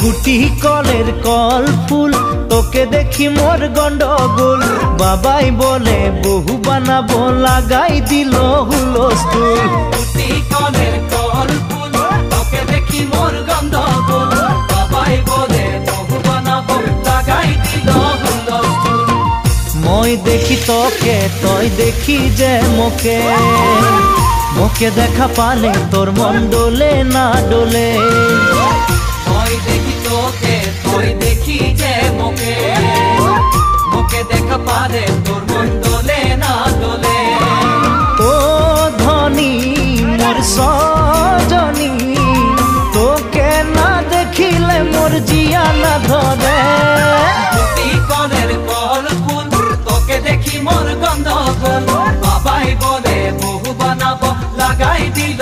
গুটি কলের কল ফুল তোকে দেখি মোর গন্ডগোল বাবাই বলে বহু বানাবো লাগাই দিল হুলস্থুল গুটি কলের কল ফুল তোকে দেখি মোর গন্ডগোল বাবাই বলে বহু বানাবো লাগাই দিল হুলস্থুল মই দেখি তোকে তই দেখি যে মোকে মোকে দেখা পালে তোর মন ডোলে না ডোলে মই দেখি তোকে তুই দেখি যে মোকে মোকে দেখা পারে তোর মন দোলে না দোলে ও ধনী মোর সজনী তোকে না দেখিলে মোর জিয়া না ধরে গুটি কলের কল ফুল তোকে দেখি মোর গন্ধ বাবাই বলে বহু বানাবো লাগাই দিল